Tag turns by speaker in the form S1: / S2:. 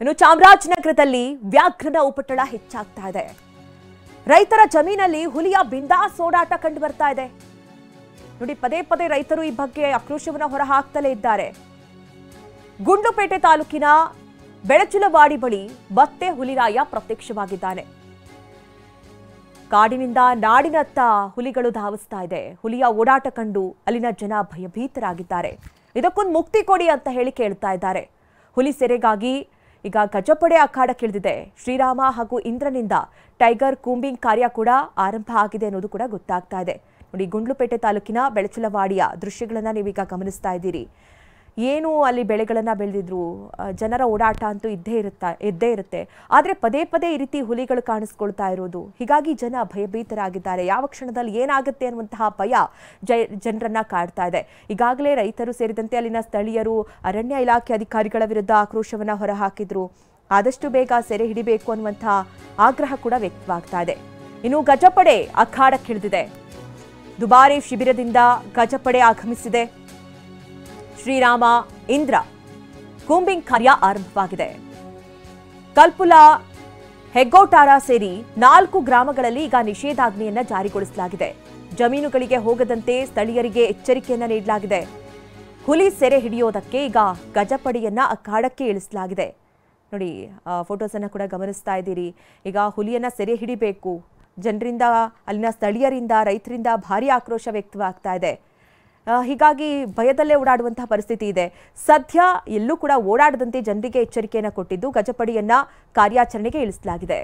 S1: ಇನ್ನು ಚಾಮರಾಜನಗರದಲ್ಲಿ ವ್ಯಾಘ್ರನ ಉಪಟಳ ಹೆಚ್ಚಾಗ್ತಾ ಇದೆ. ರೈತರ ಜಮೀನಲ್ಲಿ ಹುಲಿಯ ಬಿಂದಾಸ್ ಓಡಾಟ ಕಂಡು ಬರ್ತಾ ಇದೆ. ನೋಡಿ, ಪದೇ ಪದೇ ರೈತರು ಈ ಬಗ್ಗೆ ಆಕ್ರೋಶವನ್ನು ಹೊರಹಾಕ್ತಲೇ ಇದ್ದಾರೆ. ಗುಂಡ್ಲುಪೇಟೆ ತಾಲೂಕಿನ ಬೆಳಚುಲವಾಡಿ ಬಳಿ ಮತ್ತೆ ಹುಲಿರಾಯ ಪ್ರತ್ಯಕ್ಷವಾಗಿದ್ದಾನೆ. ಕಾಡಿನಿಂದ ನಾಡಿನತ್ತ ಹುಲಿಗಳು ಧಾವಿಸ್ತಾ ಇದೆ. ಹುಲಿಯ ಓಡಾಟ ಕಂಡು ಅಲ್ಲಿನ ಜನ ಭಯಭೀತರಾಗಿದ್ದಾರೆ. ಇದಕ್ಕೊಂದು ಮುಕ್ತಿ ಕೊಡಿ ಅಂತ ಹೇಳಿ ಕೇಳ್ತಾ ಇದ್ದಾರೆ. ಹುಲಿ ಸೆರೆಗಾಗಿ ಈಗ ಗಜಪಡೆ ಅಖಾಡಕ್ಕಿಳಿದಿದೆ. ಶ್ರೀರಾಮ ಹಾಗೂ ಇಂದ್ರನಿಂದ ಟೈಗರ್ ಕೂಂಬಿಂಗ್ ಕಾರ್ಯ ಕೂಡ ಆರಂಭ ಆಗಿದೆ ಅನ್ನೋದು ಕೂಡ ಗೊತ್ತಾಗ್ತಾ ಇದೆ. ನೋಡಿ, ಗುಂಡ್ಲುಪೇಟೆ ತಾಲೂಕಿನ ಬೆಳಚುಲವಾಡಿಯ ದೃಶ್ಯಗಳನ್ನ ನೀವೀಗ ಗಮನಿಸ್ತಾ ಇದ್ದೀರಿ. ಏನು ಅಲ್ಲಿ ಬೆಳೆಗಳನ್ನ ಬೆಳೆದಿದ್ರು, ಜನರ ಓಡಾಟ ಅಂತೂ ಇದ್ದೇ ಇರುತ್ತೆ. ಆದರೆ ಪದೇ ಪದೇ ಈ ರೀತಿ ಹುಲಿಗಳು ಕಾಣಿಸ್ಕೊಳ್ತಾ ಇರೋದು, ಹೀಗಾಗಿ ಜನ ಭಯಭೀತರಾಗಿದ್ದಾರೆ. ಯಾವ ಕ್ಷಣದಲ್ಲಿ ಏನಾಗುತ್ತೆ ಅನ್ನುವಂತಹ ಭಯ ಜನರನ್ನ ಕಾಡ್ತಾ ಇದೆ. ಈಗಾಗಲೇ ರೈತರು ಸೇರಿದಂತೆ ಅಲ್ಲಿನ ಸ್ಥಳೀಯರು ಅರಣ್ಯ ಇಲಾಖೆ ಅಧಿಕಾರಿಗಳ ವಿರುದ್ಧ ಆಕ್ರೋಶವನ್ನ ಹೊರಹಾಕಿದ್ರು. ಆದಷ್ಟು ಬೇಗ ಸೆರೆ ಹಿಡಿಬೇಕು ಅನ್ನುವಂತಹ ಆಗ್ರಹ ಕೂಡ ವ್ಯಕ್ತವಾಗ್ತಾ ಇದೆ. ಇನ್ನು ಗಜಪಡೆ ಅಖಾಡಕ್ಕಿಳಿದಿದೆ. ದುಬಾರಿ ಶಿಬಿರದಿಂದ ಗಜಪಡೆ ಆಗಮಿಸಿದೆ. ಶ್ರೀರಾಮ, ಇಂದ್ರ ಕೂಂಬಿಂಗ್ ಕಾರ್ಯ ಆರಂಭವಾಗಿದೆ. ಕಲ್ಪುಲ, ಹೆಗ್ಗೋಟಾರ ಸೇರಿ 4 ಗ್ರಾಮಗಳಲ್ಲಿ ಈಗ ನಿಷೇಧಾಜ್ಞೆಯನ್ನ ಜಾರಿಗೊಳಿಸಲಾಗಿದೆ. ಜಮೀನುಗಳಿಗೆ ಹೋಗದಂತೆ ಸ್ಥಳೀಯರಿಗೆ ಎಚ್ಚರಿಕೆಯನ್ನ ನೀಡಲಾಗಿದೆ. ಹುಲಿ ಸೆರೆ ಹಿಡಿಯೋದಕ್ಕೆ ಈಗ ಗಜಪಡೆಯನ್ನ ಅಖಾಡಕ್ಕೆ ಇಳಿಸಲಾಗಿದೆ. ನೋಡಿ, ಫೋಟೋಸ್ ಅನ್ನ ಕೂಡ ಗಮನಿಸ್ತಾ ಇದ್ದೀರಿ. ಈಗ ಹುಲಿಯನ್ನ ಸೆರೆ ಹಿಡಿಬೇಕು. ಜನರಿಂದ, ಅಲ್ಲಿನ ಸ್ಥಳೀಯರಿಂದ, ರೈತರಿಂದ ಭಾರಿ ಆಕ್ರೋಶ ವ್ಯಕ್ತವಾಗ್ತಾ ಇದೆ. ಹೀಗಾಗಿ ಭಯದಲ್ಲೇ ಓಡಾಡುವಂತಹ ಪರಿಸ್ಥಿತಿ ಇದೆ. ಸದ್ಯ ಎಲ್ಲೂ ಕೂಡ ಓಡಾಡದಂತೆ ಜನರಿಗೆ ಎಚ್ಚರಿಕೆಯನ್ನು ಕೊಟ್ಟಿದ್ದು ಗಜಪಡೆಯನ್ನ ಕಾರ್ಯಾಚರಣೆಗೆ ಇಳಿಸಲಾಗಿದೆ.